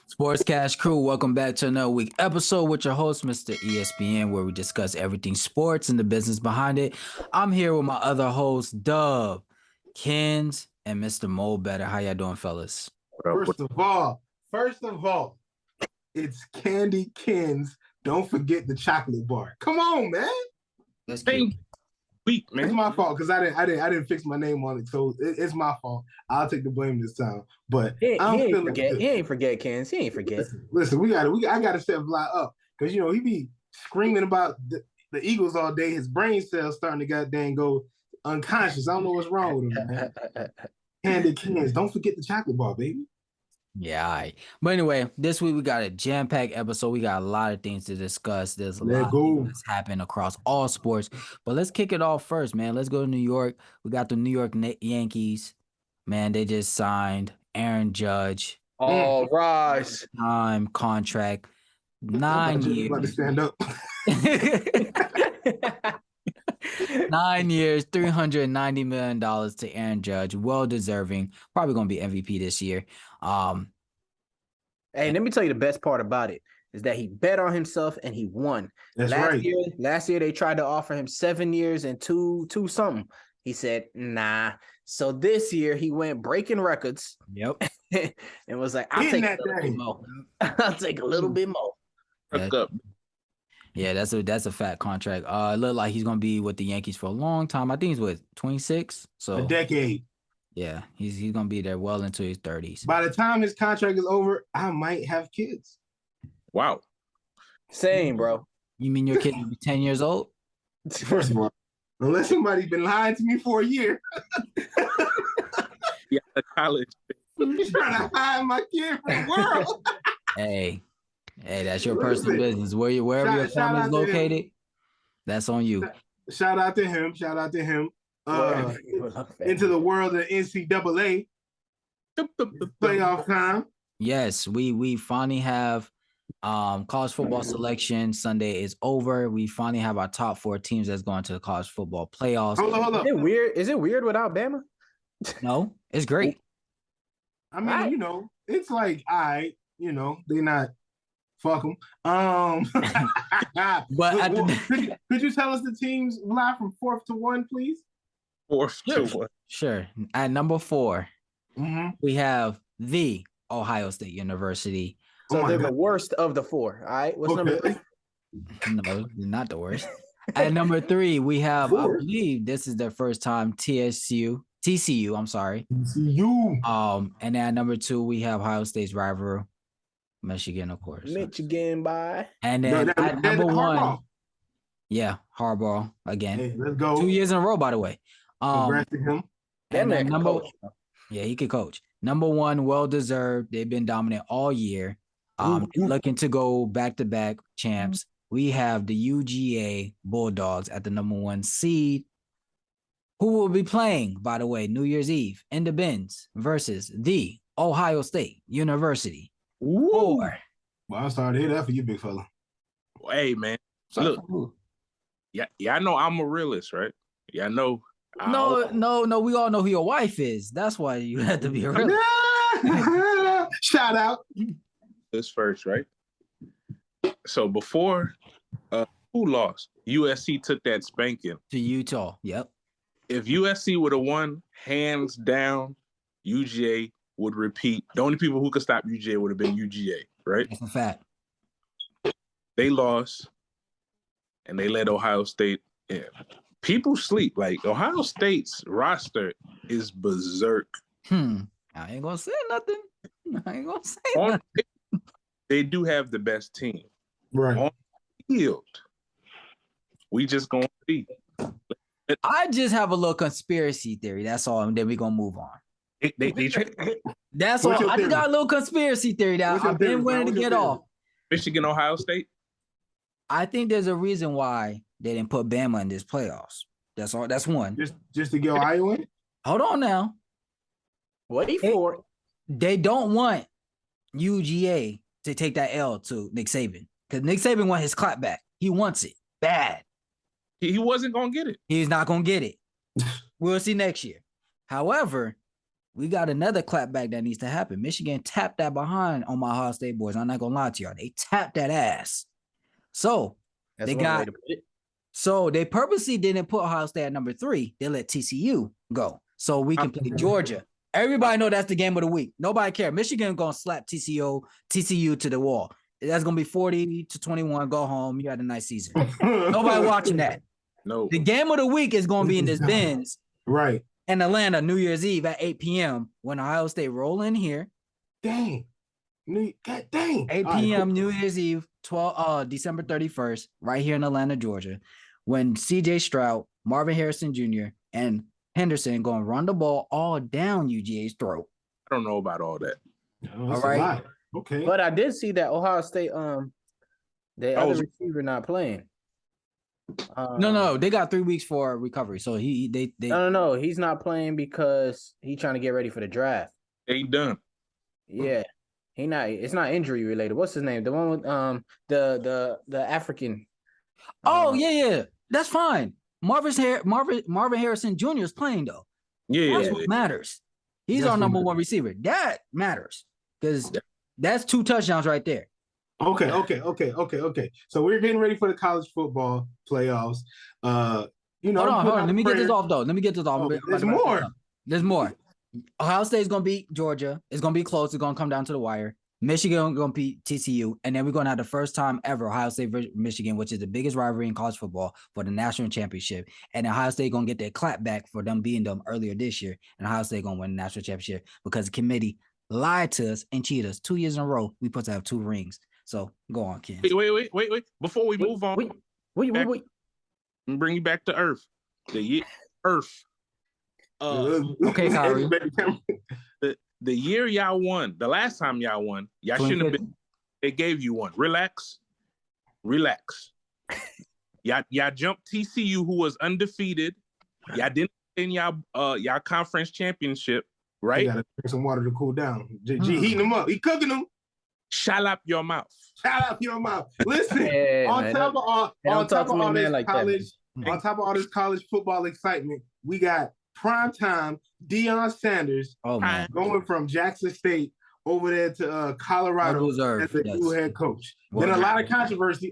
Sportscash crew, welcome back to another week episode with your host, Mr. ESPN, where we discuss everything sports and the business behind it. I'm here with my other hosts, Dub, Kens, and Mr. Mo Better. How y'all doing, fellas? First of all, it's Candy Kens. Don't forget the chocolate bar. Come on, man. That's cute. Week, man. It's my fault because I didn't fix my name on it, so it's my fault. I'll take the blame this time. But he ain't forget, Kens. He ain't forget. Listen, I gotta set Vlad up because he be screaming about the Eagles all day. His brain cells starting to goddamn go unconscious. I don't know what's wrong with him, man. Candy Kens, don't forget the chocolate bar, baby. Yeah, all right. But anyway, this week we got a jam-packed episode. We got a lot of things to discuss. There's a lot of things that's happened across all sports. But let's kick it off first, man. Let's go to New York. We got the New York Yankees. Man, they just signed Aaron Judge. All rise. Time contract. 9 years. About to stand up. 9 years, $390 million to Aaron Judge. Well deserving. Probably going to be MVP this year. Hey, let me tell you the best part about it is that he bet on himself and he won. Last year they tried to offer him 7 years and two something. He said, nah. So this year he went breaking records. Yep. And was like, I'll take a little bit more. I'll take a little bit more. Yeah, that's a fat contract. It looked like he's gonna be with the Yankees for a long time. I think he's with 26, so a decade. Yeah, he's gonna be there well into his 30s. By the time his contract is over, I might have kids. Wow. Same, bro. You mean your kid will be 10 years old? First of all, unless somebody's been lying to me for a year. Yeah, college. You're trying to hide my kid from the world. Hey, that's your personal business. Wherever your family's located, that's on you. Shout out to him. Into the world of NCAA playoff time. Yes, we finally have college football selection. Sunday is over. We finally have our top 4 teams that's going to the college football playoffs. Hold on. Is it weird without Bama? No, it's great. I mean, it's like, all right, they not fuck them. But could you tell us the teams live from 4th to 1, please? 4th to 1. Sure. At number 4, we have the Ohio State University. So they're the worst of the 4. All right. What's number 3? No, they're not the worst. At number 3, we have, I believe this is their first time, TCU, I'm sorry. TCU. And at number 2, we have Ohio State's rival, Michigan, of course. Michigan, bye. And then at number 1, Harbaugh. Yeah, Harbaugh again. Hey, let's go. 2 years in a row, by the way. Congrats to him. And then he could coach. Number 1, well deserved. They've been dominant all year. Looking to go back-to-back champs. We have the UGA Bulldogs at the number 1 seed, who will be playing, by the way, New Year's Eve in the Benz versus the Ohio State University. Well, I'm sorry to hear that for you, big fella. Hey, man. Look, I know I'm a realist, right? Yeah, I know. No. We all know who your wife is. That's why you had to be a realist. Shout out. This first, right? So before, who lost? USC took that spanking to Utah. Yep. If USC would have won, hands down, UGA would repeat. The only people who could stop UGA would have been UGA, right? That's a fact. They lost, and they let Ohio State in. People sleep. Like, Ohio State's roster is berserk. I ain't gonna say nothing. Nothing. They do have the best team. Right. On the field, we just gonna see. I just have a little conspiracy theory. That's all, and then we're gonna move on. That's all. I just got a little conspiracy theory that I've been wanting to get off. Michigan, Ohio State. I think there's a reason why they didn't put Bama in this playoffs. That's all. That's one. Just to get Ohio in? Hold on now. Wait for it. They don't want UGA to take that L to Nick Saban because Nick Saban want his clap back. He wants it bad. He wasn't gonna get it. He's not gonna get it. We'll see next year. However, we got another clapback that needs to happen. Michigan tapped that behind on my Ohio State boys. I'm not gonna lie to y'all. They tapped that ass. So That's they one got way to put it. so they purposely didn't put Ohio State at number 3. They let TCU go so we can play Georgia. Everybody know that's the game of the week. Nobody care. Michigan gonna slap TCU to the wall. That's gonna be 40-21. Go home. You had a nice season. Nobody watching that. No. The game of the week is gonna be in this Benz, right? In Atlanta, New Year's Eve at 8 p.m. when Ohio State roll in here. Dang. God dang. 8 p.m. New Year's Eve, December 31st, right here in Atlanta, Georgia, when CJ Stroud, Marvin Harrison Jr., and Henderson going to run the ball all down UGA's throat. I don't know about all that. All right. Okay. But I did see that Ohio State, the other receiver not playing. No, they got 3 weeks for recovery. So No, he's not playing because he's trying to get ready for the draft. Ain't done. Yeah. It's not injury related. What's his name? The one with the African. Yeah. That's fine. Marvin Harrison Jr. is playing though. Yeah. That's what matters. He's our number 1 receiver. That matters because that's 2 touchdowns right there. Okay. So we're getting ready for the college football playoffs. Hold on. Let me get this off though. There's more. Ohio State is going to beat Georgia. It's going to be close. It's going to come down to the wire. Michigan going to beat TCU. And then we're going to have the first time ever Ohio State versus Michigan, which is the biggest rivalry in college football for the national championship. And Ohio State going to get their clap back for them beating them earlier this year. And Ohio State going to win the national championship because the committee lied to us and cheated us 2 years in a row. We supposed to have 2 rings. So go on, Ken. Wait. Before we move on. Wait. Bring you back to Earth. The year Earth. Okay, Kyrie. The year y'all won, the last time y'all won, y'all shouldn't have been. They gave you one. Relax. Y'all jumped TCU, who was undefeated. Y'all didn't win y'all conference championship, right? You gotta drink some water to cool down. G heating them up. He cooking them. Shut up your mouth. Listen, on top of all this college football excitement, we got primetime Deion Sanders going from Jackson State over there to Colorado as the new head coach. Then a lot of controversy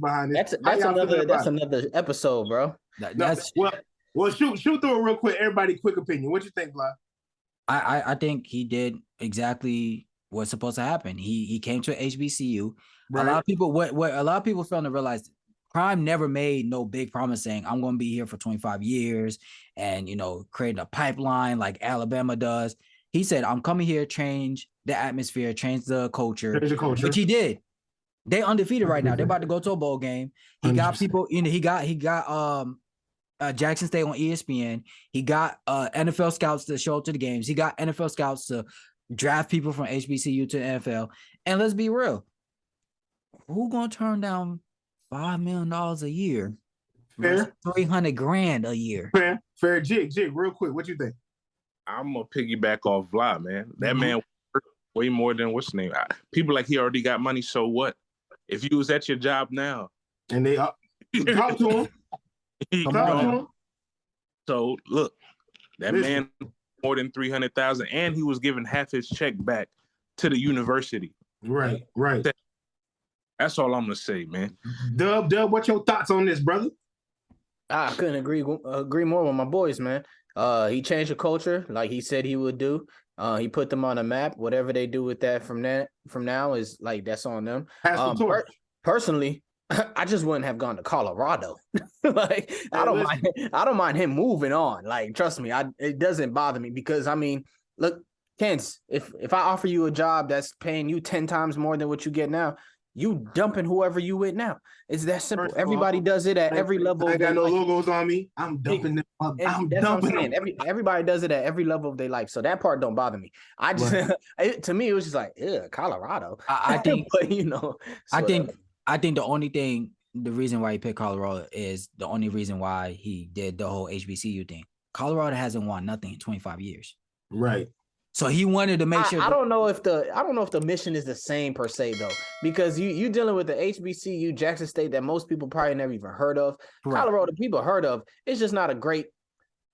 behind this. That's another episode, bro. Well, shoot through it real quick. Everybody, quick opinion. What you think, Bly? I think he did exactly what's supposed to happen. He came to HBCU. Right. A lot of people what a lot of people fail to realize, Prime never made no big promise saying I'm going to be here for 25 years and creating a pipeline like Alabama does. He said I'm coming here, change the atmosphere, change the culture, which he did. They undefeated right now. They're about to go to a bowl game. He got people. He got Jackson State on ESPN. He got NFL scouts to show up to the games. He got NFL scouts to draft people from HBCU to the NFL. And let's be real, who gonna turn down $5 million a year? Fair. $300,000 a year. Fair. Jig, real quick. What you think? I'm gonna piggyback off Vlad, man. That man worked way more than what's his name. People like he already got money. So what? If you was at your job now, and they talk to him. So look, that man more than 300,000, and he was giving half his check back to the university. Right. That's all I'm gonna say, man. Dub, what's your thoughts on this, brother? I couldn't agree more with my boys, man. He changed the culture like he said he would do. He put them on a map. Whatever they do with that from now is like that's on them. Personally, I just wouldn't have gone to Colorado. Like I don't mind him moving on. Like trust me, it doesn't bother me because look, Kens, if I offer you a job that's paying you 10 times more than what you get now, you dumping whoever you with now. It's that simple. Everybody does it at every level. I got no logos on me. I'm dumping them. I'm dumping them. Everybody does it at every level of their life. So that part don't bother me. I just to me it was just like, Colorado. I think but I think the reason why he picked Colorado is the only reason why he did the whole HBCU thing. Colorado hasn't won nothing in 25 years. Right. So he wanted to make sure. I don't know if the mission is the same per se though, because you dealing with the HBCU Jackson State that most people probably never even heard of. Right. Colorado people heard of. It's just not a great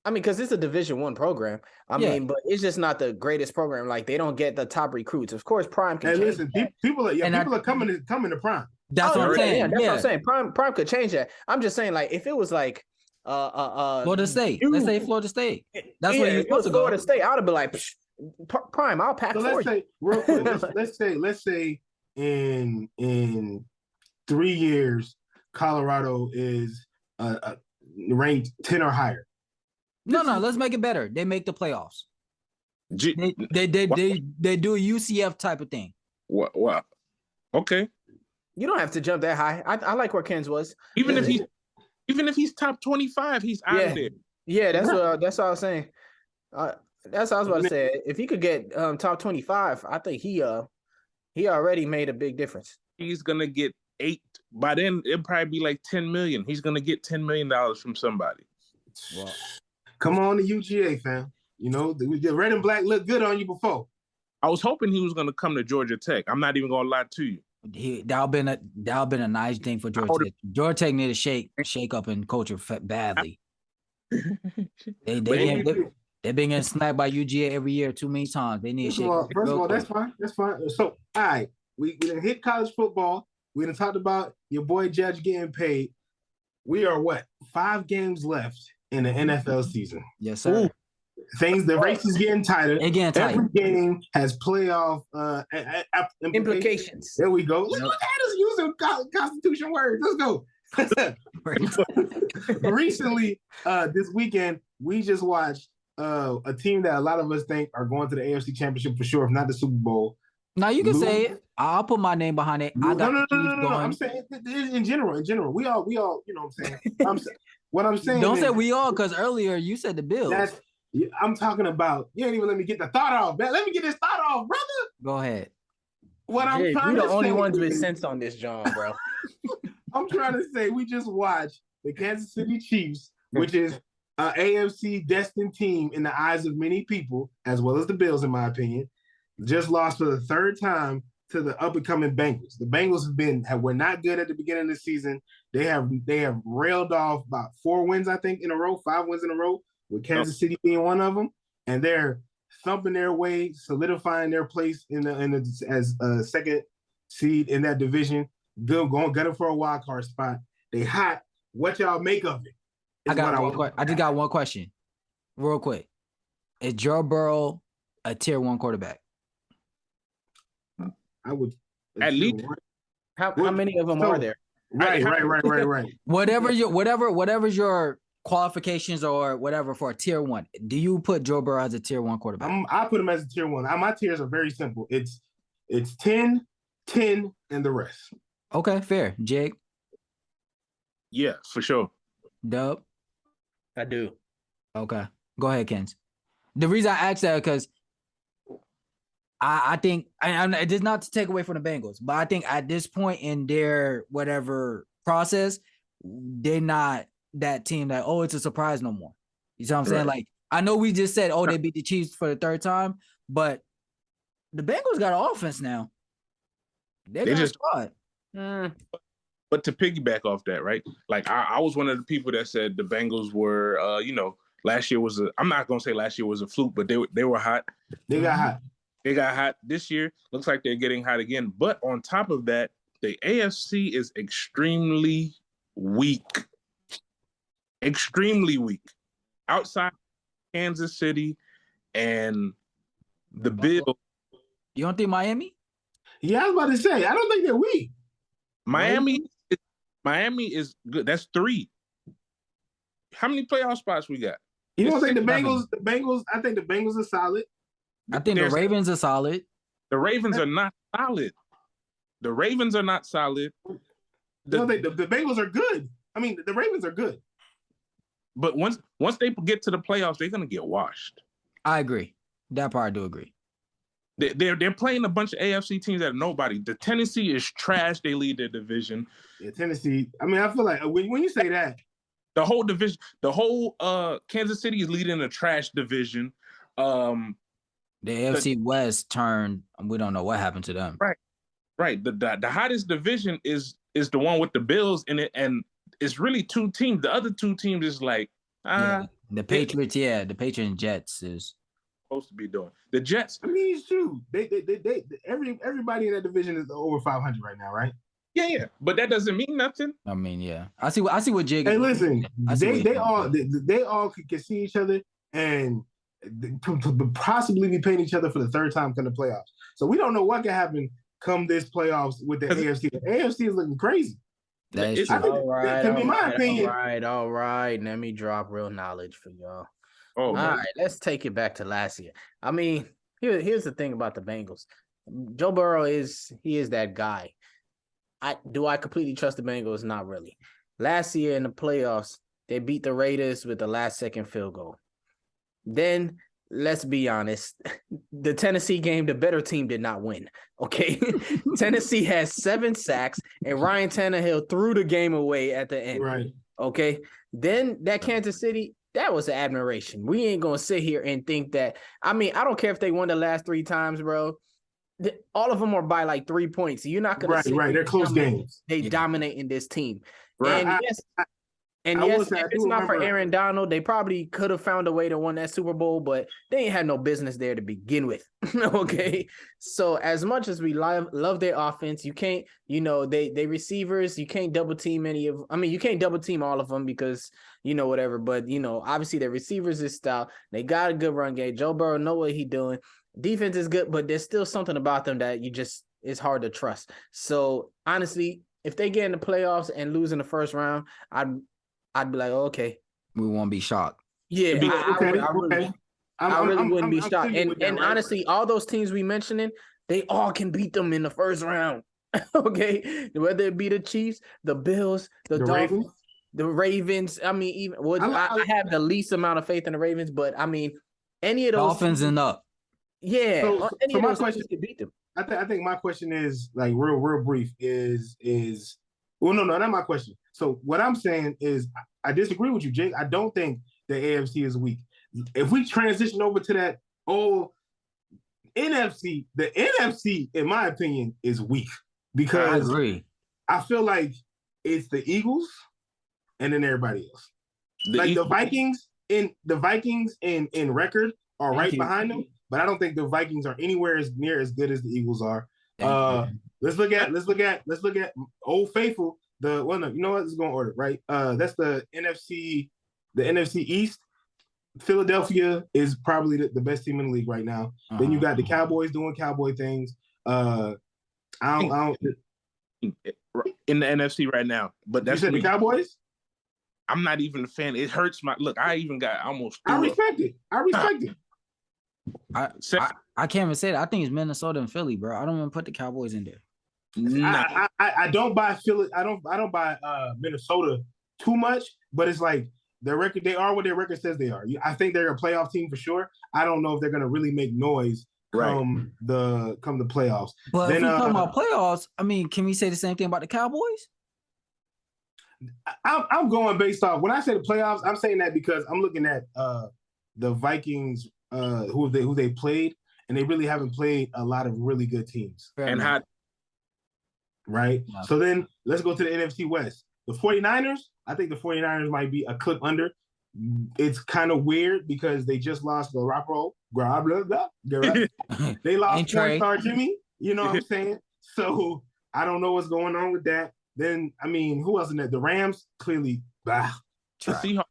I mean, because it's a Division I program. I mean, but it's just not the greatest program. Like, they don't get the top recruits. Of course, Prime can change that. People are coming to Prime. That's what I'm saying. Yeah, that's what I'm saying. Prime could change that. I'm just saying, like, if it was like Florida State. Let's say Florida State. That's what you're supposed to go. Florida State, I would have been like, Prime, I'll pack so for let's you. Say real quick, let's say in 3 years, Colorado is ranked 10 or higher. No, let's make it better. They make the playoffs. They do a UCF type of thing. What? Okay. You don't have to jump that high. I like where Ken's was. Even if he's top 25, he's out of there. Yeah, that's what I was saying. That's what I was about to say. If he could get top 25, I think he already made a big difference. He's gonna get 8. By then, it'll probably be like 10 million. He's gonna get $10 million from somebody. Well, come on to UGA, fam. You know, the red and black looked good on you before. I was hoping he was gonna come to Georgia Tech. I'm not even gonna lie to you. That'll been a nice thing for Georgia Tech. Georgia Tech need to shake up and culture badly. They've been getting snapped by UGA every year too many times. They need to shake. First of all, that's fine. So, all right, we done hit college football. We done talked about your boy Judge getting paid. We are 5 games left in the NFL season. Yes, sir. The race is getting tighter. Every game has playoff implications. There we go. Look at us using Constitution words. Let's go. Recently, this weekend, we just watched a team that a lot of us think are going to the AFC Championship for sure, if not the Super Bowl. Now you can say it. I'll put my name behind it. No. I'm saying in general. We all. You know what I'm saying. What I'm saying. Don't say we all, because earlier you said the Bills. I'm talking about. You ain't even let me get the thought off. Let me get this thought off, brother. Go ahead. You're the only ones with sense on this, John, bro. I'm trying to say we just watched the Kansas City Chiefs, which is an AFC destined team in the eyes of many people, as well as the Bills, in my opinion. Just lost for the 3rd time to the up-and-coming Bengals. The Bengals were not good at the beginning of the season. They have railed off about 4 wins, I think, in a row, 5 wins in a row, with Kansas City being one of them. And they're thumping their way, solidifying their place as a second seed in that division. Gunning for a wild card spot. They hot. What y'all make of it? I just got one question, real quick. Is Joe Burrow a tier 1 quarterback? I would at least. How many of them are there? Right. Whatever's your qualifications or whatever for a tier 1. Do you put Joe Burrow as a tier 1 quarterback? I put him as a tier 1. My tiers are very simple. It's 10, 10, and the rest. Okay, fair. Jake? Yeah, for sure. Dub? I do. Okay. Go ahead, Kens. The reason I asked that because I think, and it is not to take away from the Bengals, but I think at this point in their whatever process, they're not that team that, it's a surprise no more. You see what I'm saying? Like, I know we just said, they beat the Chiefs for the 3rd time, but the Bengals got an offense now. They just squad. But to piggyback off that, right? Like, I was one of the people that said the Bengals were, last year was I'm not going to say last year was a fluke, but they were hot. They got hot. They got hot this year. Looks like they're getting hot again. But on top of that, the AFC is extremely weak. Extremely weak. Outside Kansas City and the Bills. You don't think Miami? Yeah, I was about to say, I don't think they're weak. Miami is good. That's 3. How many playoff spots we got? You don't think the Bengals, I think the Bengals are solid. I think the Ravens are solid. The Ravens are not solid. The Ravens are not solid. The Bengals are good. I mean, the Ravens are good. But once they get to the playoffs, they're gonna get washed. I agree. That part I do agree. They're playing a bunch of AFC teams that are nobody. The Tennessee is trash. They lead their division. Yeah, Tennessee. I mean, I feel like when you say that, the whole division, Kansas City is leading a trash division. The AFC West turned. We don't know what happened to them. Right. The hottest division is the one with the Bills in it, and it's really 2 teams. The other 2 teams is like The Patriots, the Patriots and Jets is supposed to be doing. The Jets. I mean, it's true. Everybody in that division is over 500 right now, right? Yeah, but that doesn't mean nothing. I mean, yeah. I see what Jig. Hey, listen, they all can see each other and could possibly be paying each other for the third time come the playoffs. So we don't know what can happen come this playoffs with the AFC. The AFC is looking crazy. That is true. All right. Let me drop real knowledge for y'all. All right, let's take it back to last year. I mean, here's the thing about the Bengals. Joe Burrow is that guy. Do I completely trust the Bengals? Not really. Last year in the playoffs, they beat the Raiders with the last-second field goal. Then, let's be honest, the Tennessee game, the better team did not win, okay? Tennessee has 7 sacks, and Ryan Tannehill threw the game away at the end, right? Okay? Then, that Kansas City, that was an admiration. We ain't going to sit here and think that – I mean, I don't care if they won the last 3 times, bro. All of them are by like 3 points. You're not going to right. They're close games. They dominate in this team. Right. And yes, if it's not for Aaron Donald, they probably could have found a way to win that Super Bowl, but they ain't had no business there to begin with. Okay. So as much as we love their offense, you can't, they receivers, you can't double team you can't double team all of them because, whatever. But, obviously their receivers is stout. They got a good run game. Joe Burrow know what he doing. Defense is good, but there's still something about them that it's hard to trust. So honestly, if they get in the playoffs and lose in the first round, I'd be like, okay. We won't be shocked. Yeah, I really wouldn't be shocked. And honestly, all those teams we mentioning, they all can beat them in the first round. Okay, whether it be the Chiefs, the Bills, the Dolphins, the Ravens. I mean, I have the least amount of faith in the Ravens, but I mean, any of those Dolphins and up. Yeah, so my question can beat them. I think my question is like real brief is well, no, not my question. So what I'm saying is I disagree with you, Jake. I don't think the AFC is weak. If we transition over to that old NFC, the NFC, in my opinion, is weak because I agree. I feel like it's the Eagles and then everybody else. The Vikings in record are right behind them. But I don't think the Vikings are anywhere near as good as the Eagles are. Let's look at Old Faithful. You know what? Let's go in order, right? That's the NFC East. Philadelphia is probably the best team in the league right now. Then you got the Cowboys doing cowboy things. I don't in the NFC right now. But that's you said the Cowboys? I'm not even a fan. It hurts my look. I even got almost. I respect it. I can't even say that. I think it's Minnesota and Philly, bro. I don't even put the Cowboys in there. Nah. I don't buy Philly. I don't buy Minnesota too much, but it's like their record. They are what their record says they are. I think they're a playoff team for sure. I don't know if they're going to really make noise come the playoffs. But then, if we talking about playoffs, I mean, can we say the same thing about the Cowboys? I'm going based off when I say the playoffs. I'm saying that because I'm looking at the Vikings. Who they played, and they really haven't played a lot of really good teams. Right? Yeah. So then let's go to the NFC West. The 49ers, I think the 49ers might be a clip under. It's kind of weird because they just lost Garoppolo. They lost four-star Jimmy. You know what I'm saying? So I don't know what's going on with that. Then, I mean, who else in there? The Rams, clearly. The Seahawks.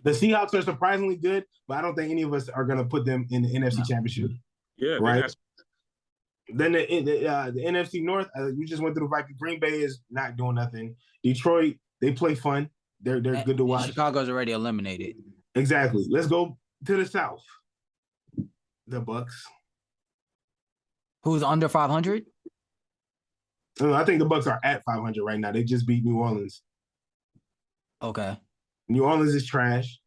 The Seahawks are surprisingly good, but I don't think any of us are going to put them in the NFC Championship. Yeah, right. Then the NFC North, we just went through the Vikings. Green Bay is not doing nothing. Detroit, they play fun. They're good to watch. Chicago's already eliminated. Exactly. Let's go to the South. The Bucks. Who's under 500? I think the Bucks are at 500 right now. They just beat New Orleans. Okay. New Orleans is trash.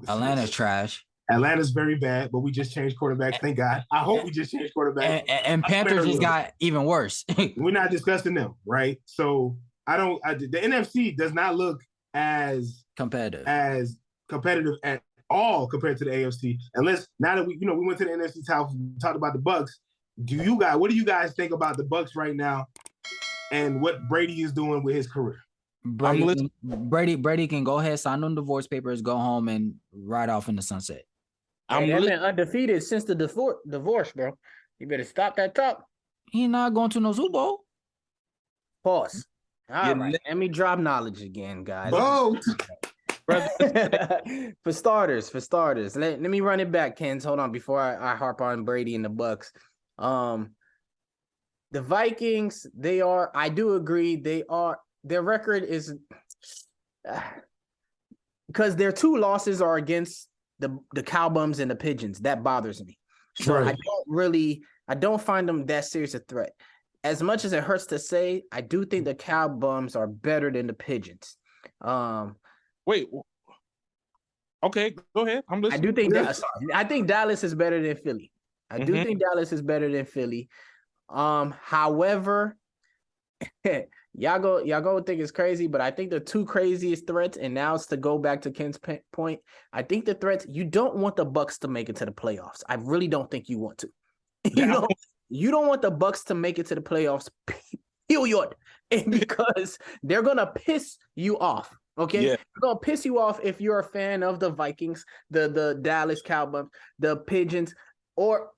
Atlanta's trash. Atlanta's very bad, but we just changed quarterbacks. Thank God. I hope we just changed quarterbacks. And Panthers just got even worse. We're not discussing them, right? So the NFC does not look as competitive at all compared to the AFC. Unless now that we went to the NFC South, we talked about the Bucks. What do you guys think about the Bucks right now and what Brady is doing with his career? Brady can go ahead, sign them divorce papers, go home, and ride off in the sunset. They've been undefeated since the divorce, bro. You better stop that talk. He not going to no Super Bowl. Pause. All right, let me drop knowledge again, guys. Boat. For starters, let me run it back, Kens. Hold on, before I harp on Brady and the Bucks. The Vikings, I do agree, their record is because their 2 losses are against the Cowbums and the Pigeons. That bothers me. So right. I don't find them that serious a threat. As much as it hurts to say, I do think the Cowbums are better than the Pigeons. Wait. Okay, go ahead. I'm listening. I do think I think Dallas is better than Philly. I do think Dallas is better than Philly. However, y'all go think it's crazy, but I think the 2 craziest threats, and now it's to go back to Ken's point. I think the threats, you don't want the Bucks to make it to the playoffs. I really don't think you want to. You don't want the Bucks to make it to the playoffs, period. And because they're gonna piss you off. Okay, They're gonna piss you off if you're a fan of the Vikings, the Dallas Cowboys, the Pigeons, or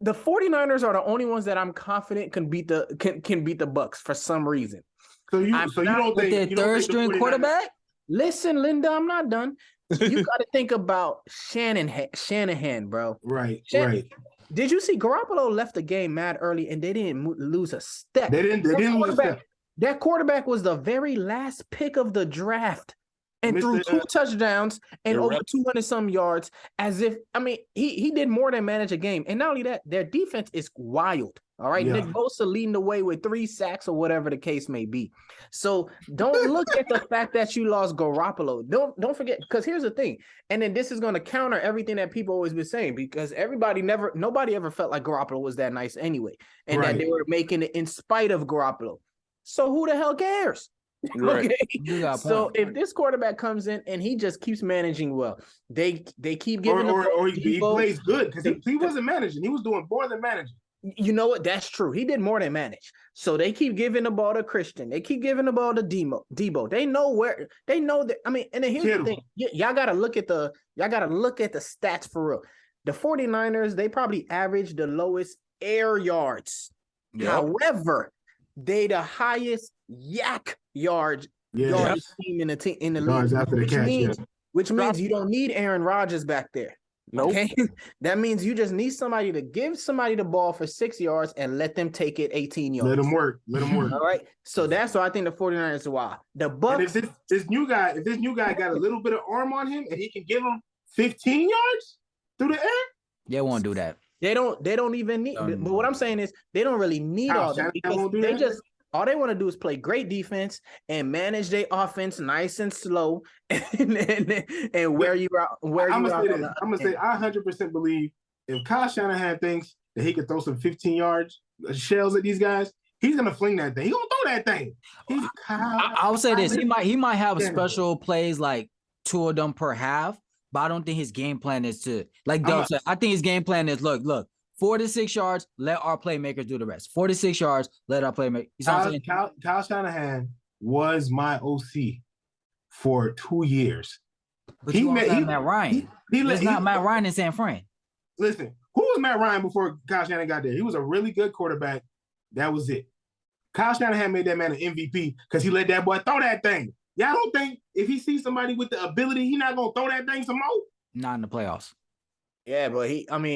the 49ers are the only ones that I'm confident can beat the Bucks for some reason. So you don't think their third string quarterback? Listen, Linda, I'm not done. You got to think about Shanahan, bro. Right. Did you see Garoppolo left the game mad early and they didn't lose a step? They didn't lose a step. That quarterback was the very last pick of the draft and threw 2 touchdowns and over 200-some yards he did more than manage a game. And not only that, their defense is wild. All right. Yeah. Nick Bosa leading the way with 3 sacks or whatever the case may be. So don't look at the fact that you lost Garoppolo. Don't forget, because here's the thing. And then this is going to counter everything that people always been saying, because nobody ever felt like Garoppolo was that nice anyway. And that they were making it in spite of Garoppolo. So who the hell cares? Right. Okay. So if this quarterback comes in and he just keeps managing well, they keep giving or he plays good, because he wasn't managing. He was doing more than managing. You know what? That's true. He did more than manage. So they keep giving the ball to Christian. They keep giving the ball to Debo. They know that. I mean, and then here's the thing. Y'all gotta look at the stats for real. The 49ers, they probably average the lowest air yards. Yep. However, they the highest yak yards team in the league. Which means you don't need Aaron Rodgers back there. Nope. Okay, that means you just need somebody to give somebody the ball for 6 yards and let them take it 18 yards. Let them work. All right. So that's why I think the 49ers are wild. The Bucks. And if this new guy got a little bit of arm on him and he can give him 15 yards through the air, they won't do that. They don't even need. But what I'm saying is they don't really need all that, because all they want to do is play great defense and manage their offense nice and slow, and wear you out. I'm gonna say I 100% believe if Kyle Shanahan thinks that he could throw some 15 yards shells at these guys, he's gonna fling that thing. He's gonna throw that thing. I would say this: he might have special plays like 2 of them per half, but I don't think his game plan is to I think his game plan is look. 4 to 6 yards, let our playmakers do the rest. 4 to 6 yards, let our playmakers. You know what I'm saying? Kyle Shanahan was my OC for 2 years. But he met Matt Ryan. He's not Matt Ryan in San Fran. Listen, who was Matt Ryan before Kyle Shanahan got there? He was a really good quarterback. That was it. Kyle Shanahan made that man an MVP because he let that boy throw that thing. Y'all don't think if he sees somebody with the ability, he's not gonna throw that thing some more? Not in the playoffs. Yeah, but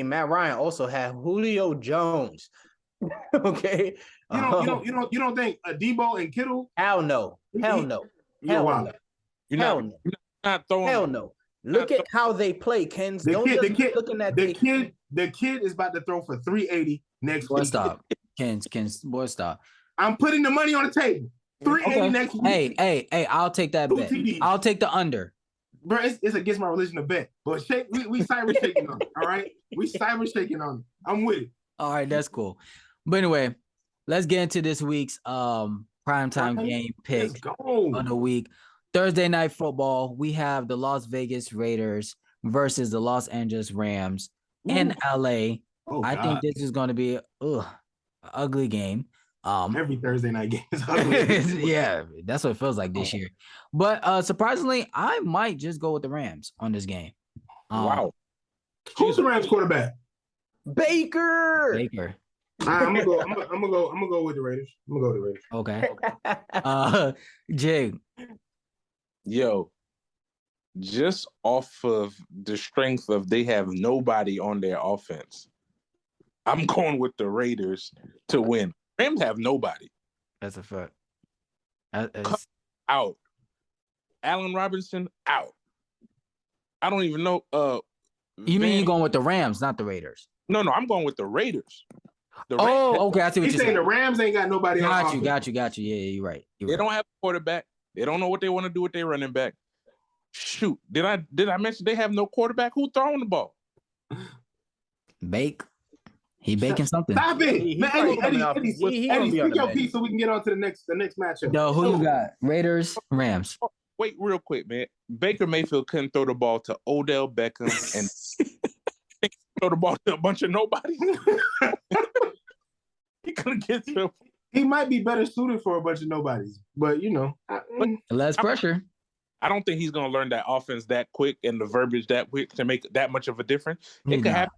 Matt Ryan also had Julio Jones. Okay. You don't think Debo and Kittle? Hell no. Hell no. You're not throwing. Hell no. Look at how they play, Ken. The kid is about to throw for 380 next week. Stop. Ken, boy, stop. I'm putting the money on the table. 380 next week. Hey, I'll take that bet. I'll take the under. Bro, it's against my religion to bet. But we cyber shaking on it, all right? We cyber shaking on it. I'm with it. All right, that's cool. But anyway, let's get into this week's primetime game pick of the week. Thursday night football, we have the Las Vegas Raiders versus the Los Angeles Rams in LA. I think this is going to be an ugly game. Every Thursday night game is ugly. Yeah, that's what it feels like this year. But surprisingly, I might just go with the Rams on this game. Wow. Who's the Rams quarterback? Baker. I'm gonna go with the Raiders. I'm gonna go with the Raiders. Okay. Jig. Yo, just off of the strength of they have nobody on their offense, I'm going with the Raiders to win. Rams have nobody. That's a fact. Out. Allen Robinson out. I don't even know. You mean you're going with the Rams, not the Raiders? No, I'm going with the Raiders. Okay. I see what you're saying. The Rams ain't got nobody. Got you. Yeah, you're right. They don't have a quarterback. They don't know what they want to do with their running back. Shoot, did I mention they have no quarterback? Who throwing the ball? Bake. He baking something. Stop it, man! Eddie, speak your piece so we can get on to the next matchup. Yo, who you got? Raiders, Rams. Wait, real quick, man. Baker Mayfield couldn't throw the ball to Odell Beckham and throw the ball to a bunch of nobody. He couldn't get to. He might be better suited for a bunch of nobodies, but less pressure. I don't think he's going to learn that offense that quick and the verbiage that quick to make that much of a difference. It could happen,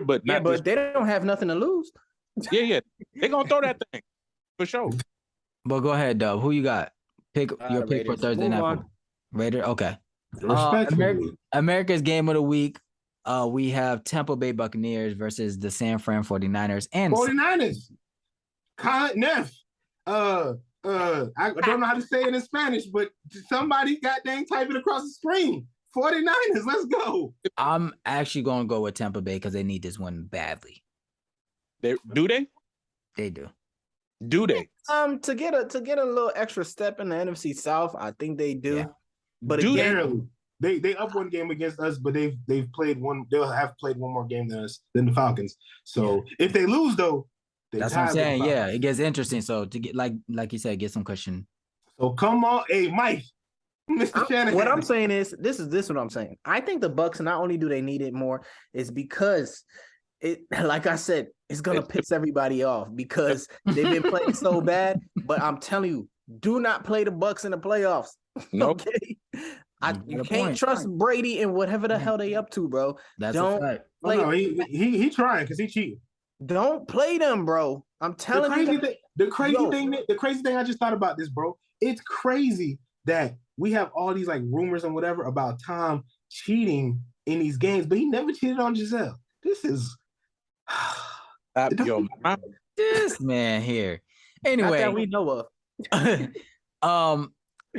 but not. But they don't have nothing to lose. Yeah, they're going to throw that thing for sure. But go ahead, Dub. Who you got? Pick your pick for Thursday night. Raider. Okay. America's game of the week. We have Tampa Bay Buccaneers versus the San Fran 49ers. And 49ers. Neff. I don't know how to say it in Spanish, but somebody goddamn type it across the screen. 49ers, let's go. I'm actually going to go with Tampa Bay because they need this one badly. Do they? They do. Do they? To get a little extra step in the NFC South, I think they do. Yeah. But again, they up one game against us, but they've played one. They'll have played one more game than the Falcons. So if they lose, though. That's what I'm saying. Yeah, it gets interesting. So to get like you said, get some cushion. So come on, hey Mike, Mr. Shanahan. What I'm saying is, this is what I'm saying. I think the Bucs, not only do they need it more, is because it, like I said, it's gonna piss everybody off because they've been playing so bad. But I'm telling you, do not play the Bucs in the playoffs. Nope. Okay. You can't trust Brady and whatever the hell they up to, bro. That's a fact. He trying because he cheating. Don't play them, bro. I'm telling you. The crazy thing I just thought about this, bro. It's crazy that we have all these like rumors and whatever about Tom cheating in these games, but he never cheated on Giselle. This is this man here. Anyway, that we know of.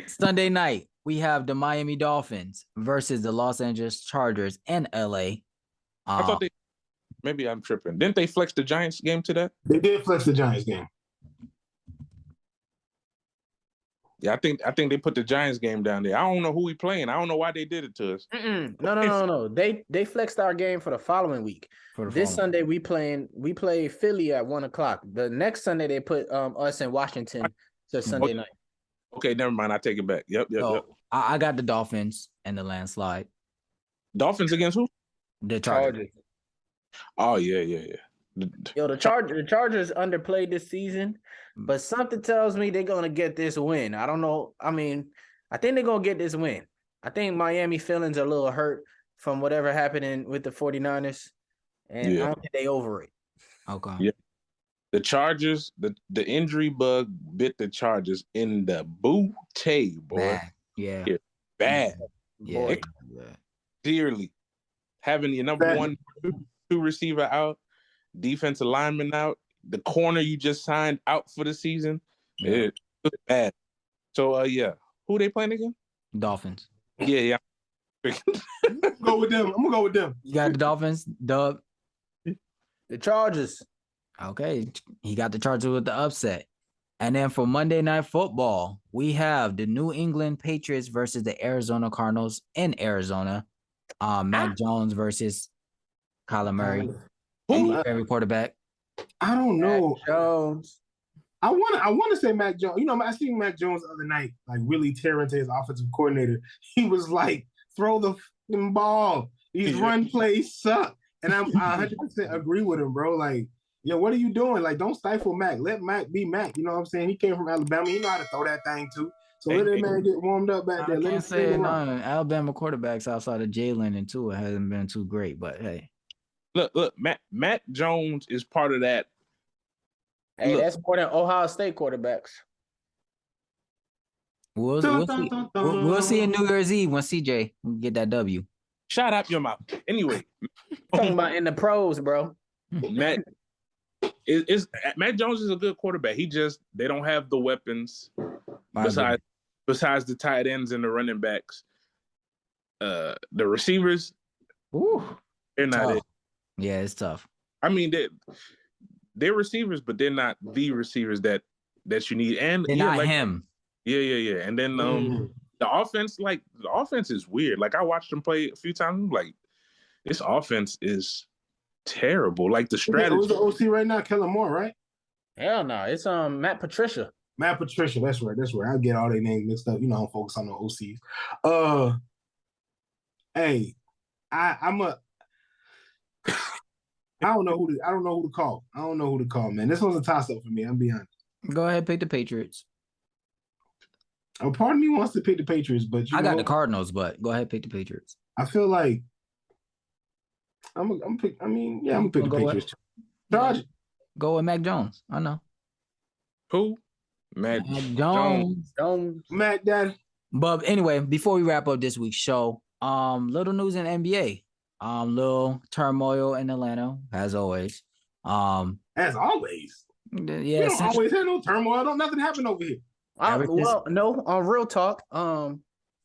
Sunday night we have the Miami Dolphins versus the Los Angeles Chargers in LA. I thought maybe I'm tripping. Didn't they flex the Giants game to that? They did flex the Giants game. Yeah, I think they put the Giants game down there. I don't know who we playing. I don't know why they did it to us. No. They flexed our game for the following week. This Sunday we play Philly at 1:00. The next Sunday they put us in Washington to Sunday night. Okay, never mind. I take it back. Yep. I got the Dolphins and the landslide. Dolphins against who? The Chargers. Oh yeah. Yo, the Chargers underplayed this season, but something tells me they're gonna get this win. I don't know. I mean, I think they're gonna get this win. I think Miami feelings are a little hurt from whatever happened with the 49ers, and I don't think they over it. Okay. Yeah. The Chargers, the injury bug bit the Chargers in the booty, boy. Bad. Yeah. Bad. Yeah. Dearly. Having your number one, two receiver out, defensive lineman out, the corner you just signed out for the season. Yeah. It's bad. So who they playing again? Dolphins. Yeah. Go with them. I'm gonna go with them. You got the Dolphins, Dub. The Chargers. Okay, he got the Chargers with the upset. And then for Monday Night Football, we have the New England Patriots versus the Arizona Cardinals in Arizona. Mac Jones versus Kyler Murray. Who? Favorite quarterback? I don't know. Mac Jones. I want to say Mac Jones. You know, I seen Mac Jones the other night, like really tear into his offensive coordinator. He was like, "Throw the ball. These run plays suck." And I 100% agree with him, bro. Like Yeah, what are you doing? Like, don't stifle Mac. Let Mac be Mac. You know what I'm saying? He came from Alabama. He know how to throw that thing too. So let that man get warmed up back there. I Let him can't say him none. Alabama quarterbacks outside of Jalen and Tua hasn't been too great, but hey. Look, Matt Jones is part of that. Hey, that's more than Ohio State quarterbacks. We'll see in New Year's Eve when CJ get that W. Shut up your mouth. Anyway. Talking about in the pros, bro. Matt Jones is a good quarterback. They don't have the weapons besides the tight ends and the running backs. The receivers, they're not it. Yeah, it's tough. I mean, they're receivers, but they're not the receivers that you need. And they're not him. Yeah. And then the offense is weird. Like I watched them play a few times. I'm like, this offense is terrible. Like the strategy. Who's the OC right now? Kellen Moore, right? Hell no, it's Matt Patricia. Matt Patricia, that's right. I get all their names mixed up. You know, I don't focus on the OCs. Hey, I don't know who to call. I don't know who to call, man. This one's a toss up for me. I'm being honest. Go ahead, pick the Patriots. A part of me wants to pick the Patriots, but I got the Cardinals, but go ahead, pick the Patriots. I feel like I'm gonna pick the Patriots. Charge. Go with Mac Jones. I know. Who? Mac Jones. Mac Daddy. But anyway, before we wrap up this week's show, little news in NBA. Little turmoil in Atlanta, as always. As always. Yeah, we don't always have no turmoil. Nothing happen over here. Well, no, on real talk,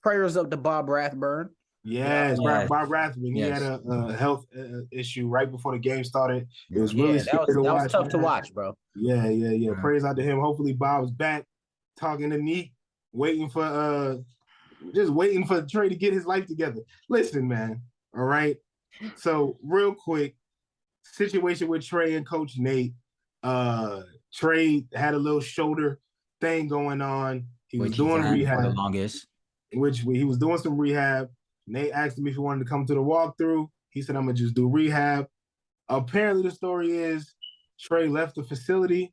prayers up to Bob Rathburn. Yes. Bob Rathburn. He had a health issue right before the game started. It was really that was tough to watch, bro. Yeah. Prayers out to him. Hopefully Bob's back talking to Neek, waiting for Trey to get his life together. Listen, man. All right. So real quick, situation with Trey and Coach Nate. Trey had a little shoulder thing going on. He was doing rehab for the longest. He was doing some rehab. Nate asked him if he wanted to come to the walkthrough. He said, I'm gonna just do rehab. Apparently the story is Trey left the facility.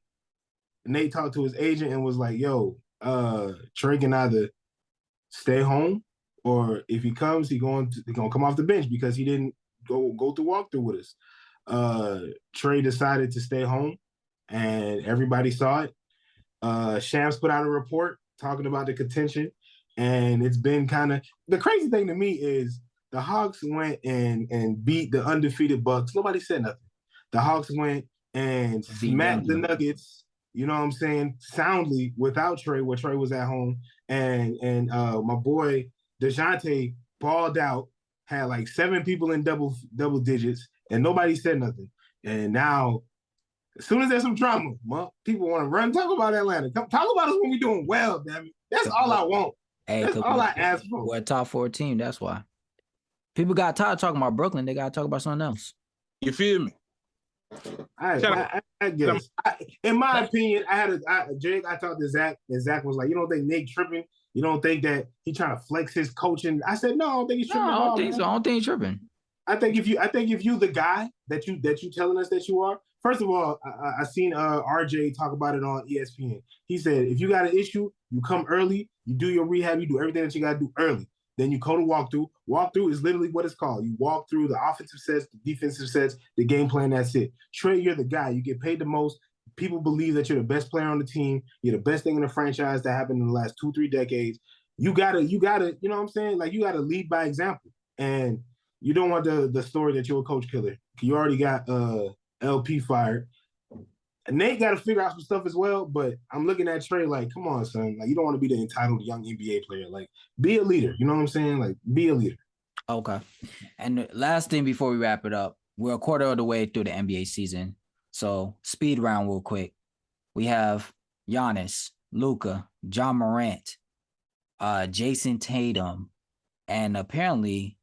Nate talked to his agent and was like, yo, Trey can either stay home or if he comes, he's gonna come off the bench because he didn't go through walkthrough with us. Trey decided to stay home and everybody saw it. Shams put out a report talking about the contention, and it's been kind of the crazy thing to me is the Hawks went and beat the undefeated Bucks. Nobody said nothing. The Hawks went and smacked the Nuggets, you know what I'm saying, soundly without Trey, where Trey was at home. And my boy DeJounte balled out, had like 7 people in double digits, and nobody said nothing. And now, as soon as there's some drama, people want to run, talk about Atlanta. Talk about us when we're doing well, damn it. That's all I want. That's all I ask for. We're a top 4 team, that's why. People got tired of talking about Brooklyn. They got to talk about something else. You feel me? I guess. In my opinion, Jake, I talked to Zach, and Zach was like, you don't think Nate tripping? You don't think that he trying to flex his coaching? I said, no, I don't think he's tripping. No, I don't think so. I don't think he's tripping. I think if you the guy that you telling us that you are, first of all, I seen RJ talk about it on ESPN. He said, if you got an issue, you come early, you do your rehab, you do everything that you got to do early. Then you go to walkthrough. Walkthrough is literally what it's called. You walk through the offensive sets, the defensive sets, the game plan, that's it. Trey, you're the guy. You get paid the most. People believe that you're the best player on the team. You're the best thing in the franchise that happened in the last 2-3 decades. You gotta, you know what I'm saying? Like, you gotta lead by example. And you don't want the story that you're a coach killer. You already got LP fired. Nate got to figure out some stuff as well, but I'm looking at Trey like, come on, son. Like, you don't want to be the entitled young NBA player. Like, be a leader. You know what I'm saying? Like, be a leader. Okay. And the last thing before we wrap it up, we're a quarter of the way through the NBA season. So, speed round real quick. We have Giannis, Luka, John Morant, Jason Tatum, and apparently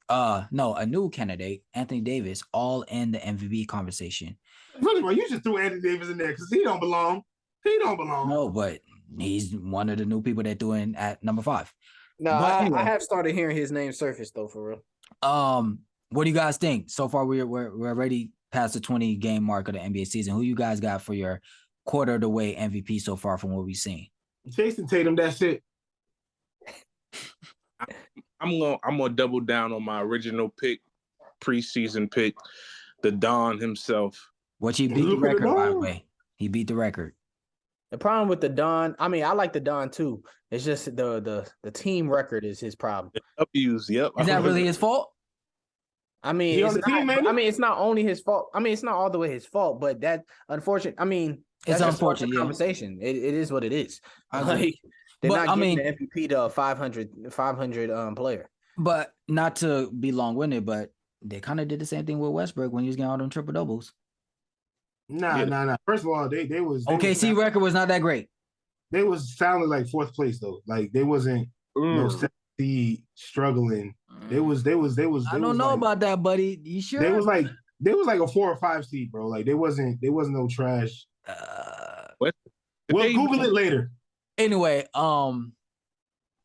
a new candidate, Anthony Davis, all in the MVP conversation. First of all, you just threw Anthony Davis in there because he don't belong. No, but he's one of the new people that doing at number 5. No, anyway, I have started hearing his name surface though, for real. What do you guys think? So far, we're already past the 20 game mark of the NBA season. Who you guys got for your quarter of the way MVP so far from what we've seen? Jason Tatum, that's it. I'm gonna double down on my original pick, preseason pick, the Don himself. Which he beat the record, by the way. He beat the record. The problem with the Don, I mean, I like the Don too. It's just the team record is his problem. W's, yep. Is that really his fault? I mean, it's not only his fault. I mean, it's not all the way his fault, but that unfortunate. I mean, it's unfortunate. Conversation. It is what it is. Like they're not giving the MVP to a 500 player. But not to be long winded, but they kind of did the same thing with Westbrook when he was getting all them triple doubles. Nah. First of all, they OKC record was not that great. They was sounding like fourth place though. Like they wasn't struggling. They was. I don't know about that, buddy. You sure? They was like a 4 or 5 seed, bro. Like they wasn't no trash. What? We'll Google it later. Anyway, I'm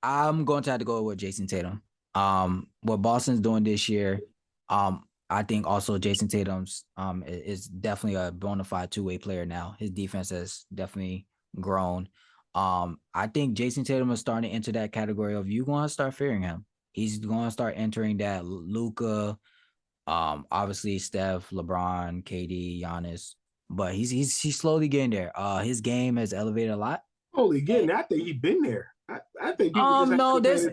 going to have to go with Jason Tatum. What Boston's doing this year, I think also Jason Tatum's is definitely a bona fide two-way player now. His defense has definitely grown. I think Jason Tatum is starting to enter that category of you going to start fearing him. He's going to start entering that Luka, obviously Steph, LeBron, KD, Giannis, but he's slowly getting there. His game has elevated a lot. Holy getting, I think he's been there. I think no, there's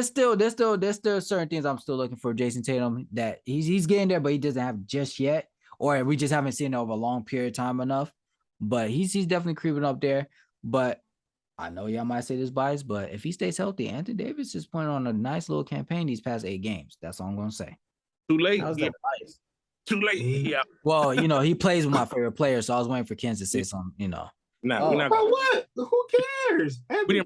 still certain things I'm still looking for Jason Tatum that he's getting there, but he doesn't have just yet, or we just haven't seen it over a long period of time enough. But he's definitely creeping up there. But I know y'all might say this bias, but if he stays healthy, Anthony Davis is putting on a nice little campaign these past 8 games. That's all I'm gonna say. Too late. Yeah. Too late. Yeah. Well, he plays with my favorite player, so I was waiting for Ken to say something. No, we're not. But what? Who cares? Anthony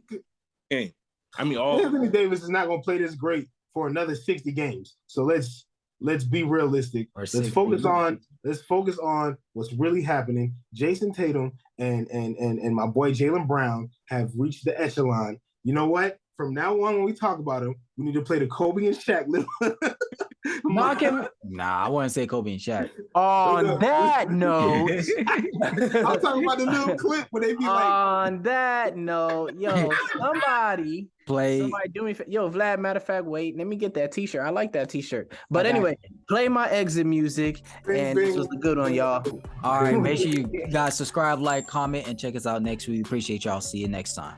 Davis is not going to play this great for another 60 games. So let's be realistic. Let's focus on what's really happening. Jason Tatum and my boy Jaylen Brown have reached the echelon. You know what? From now on, when we talk about him, we need to play the Kobe and Shaq. I wouldn't say Kobe and Shaq. On that note, I'm talking about the little clip where they be like. On that note, somebody do me. Vlad, matter of fact, wait, let me get that T-shirt. I like that T-shirt. But anyway, play my exit music, and this was a good one, y'all. All right, make sure you guys subscribe, like, comment, and check us out next week. Appreciate y'all. See you next time.